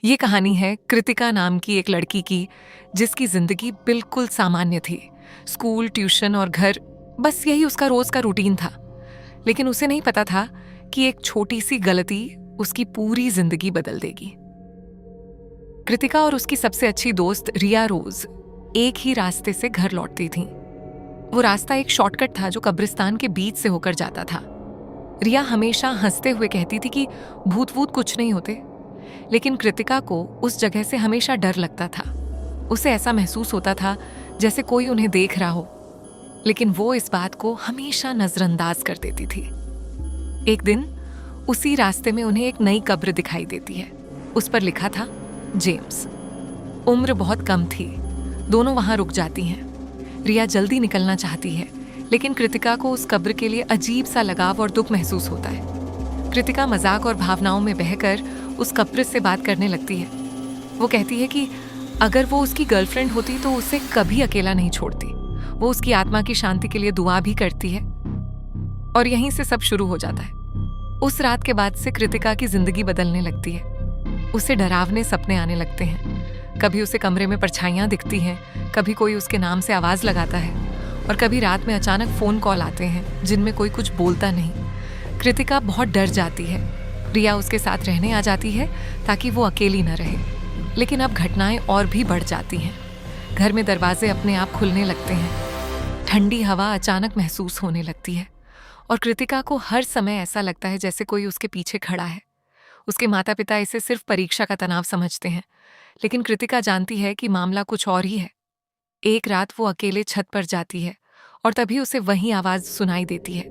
ये कहानी है कृतिका नाम की एक लड़की की, जिसकी जिंदगी बिल्कुल सामान्य थी। स्कूल, ट्यूशन और घर, बस यही उसका रोज का रूटीन था। लेकिन उसे नहीं पता था कि एक छोटी सी गलती उसकी पूरी जिंदगी बदल देगी। कृतिका और उसकी सबसे अच्छी दोस्त रिया रोज एक ही रास्ते से घर लौटती थीं। वो रास्ता एक शॉर्टकट था जो कब्रिस्तान के बीच से होकर जाता था। रिया हमेशा हंसते हुए कहती थी कि भूत वूत कुछ नहीं होते, लेकिन कृतिका को उस जगह से हमेशा डर लगता था। उसे ऐसा महसूस होता था जैसे कोई उन्हें देख रहा हो, लेकिन वो इस बात को हमेशा नजरअंदाज कर देती थी। एक दिन उसी रास्ते में उन्हें एक नई कब्र दिखाई देती है। उस पर लिखा था जेम्स। उम्र बहुत कम थी। दोनों वहां रुक जाती हैं। रिया जल्दी निकलना चाहती है, लेकिन कृतिका को उस कब्र के लिए अजीब सा लगाव और दुख महसूस होता है। कृतिका मजाक और भावनाओं में बहकर उस कब्र से बात करने लगती है। वो कहती है कि अगर वो उसकी गर्लफ्रेंड होती तो उसे कभी अकेला नहीं छोड़ती। वो उसकी आत्मा की शांति के लिए दुआ भी करती है। और यहीं से सब शुरू हो जाता है। उस रात के बाद से कृतिका की जिंदगी बदलने लगती है। उसे डरावने सपने आने लगते हैं। कभी उसे कमरे में परछाइयां दिखती हैं, कभी कोई उसके नाम से आवाज लगाता है, और कभी रात में अचानक फोन कॉल आते हैं जिनमें कोई कुछ बोलता नहीं। कृतिका बहुत डर जाती है। रिया उसके साथ रहने आ जाती है ताकि वो अकेली न रहे। लेकिन अब घटनाएं और भी बढ़ जाती हैं। घर में दरवाजे अपने आप खुलने लगते हैं। ठंडी हवा अचानक महसूस होने लगती है, और कृतिका को हर समय ऐसा लगता है जैसे कोई उसके पीछे खड़ा है। उसके माता पिता इसे सिर्फ परीक्षा का तनाव समझते हैं, लेकिन कृतिका जानती है कि मामला कुछ और ही है। एक रात वो अकेले छत पर जाती है, और तभी उसे वही आवाज सुनाई देती है,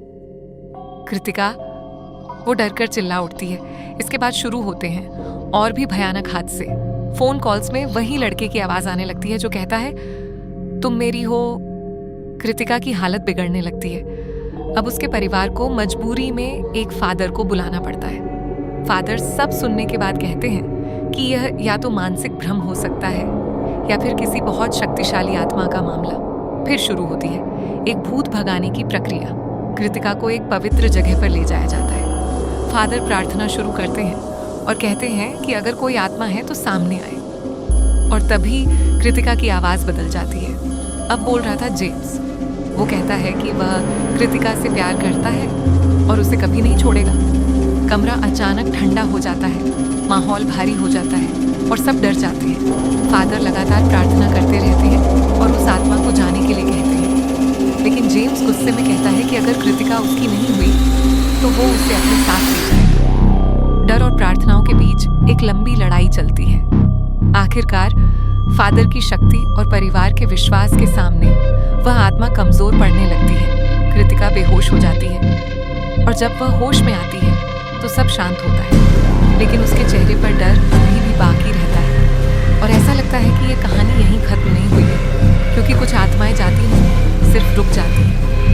कृतिका। वो डरकर चिल्ला उठती है। इसके बाद शुरू होते हैं और भी भयानक हादसे। फोन कॉल्स में वही लड़के की आवाज आने लगती है जो कहता है, तुम मेरी हो। कृतिका की हालत बिगड़ने लगती है। अब उसके परिवार को मजबूरी में एक फादर को बुलाना पड़ता है। फादर सब सुनने के बाद कहते हैं कि यह या तो मानसिक भ्रम हो सकता है या फिर किसी बहुत शक्तिशाली आत्मा का मामला। फिर शुरू होती है एक भूत भगाने की प्रक्रिया। कृतिका को एक पवित्र जगह पर ले जाया जाता है। फादर प्रार्थना शुरू करते हैं और कहते हैं कि अगर कोई आत्मा है तो सामने आए। और तभी कृतिका की आवाज बदल जाती है। अब बोल रहा था जेम्स। वो कहता है कि वह कृतिका से प्यार करता है और उसे कभी नहीं छोड़ेगा। कमरा अचानक ठंडा हो जाता है, माहौल भारी हो जाता है और सब डर जाते हैं। फादर लगातार प्रार्थना करते रहते हैं और उस आत्मा को जाने के लिए कहते हैं, लेकिन जेम्स गुस्से में कहता है कि अगर कृतिका उसकी नहीं हुई तो वो उसे अपने साथ ले जाएगा। डर और प्रार्थनाओं के बीच एक लंबी लड़ाई चलती है। आखिरकार फादर की शक्ति और परिवार के विश्वास के सामने वह आत्मा कमजोर पड़ने लगती है। कृतिका बेहोश हो जाती है, और जब वह होश में आती है तो सब शांत होता है, लेकिन उसके चेहरे पर डर अभी भी बाकी रहता है। और ऐसा लगता है कि यह कहानी यहीं खत्म नहीं हुई है, क्योंकि कुछ आत्माएं जाती नहीं, सिर्फ रुक जाती हैं।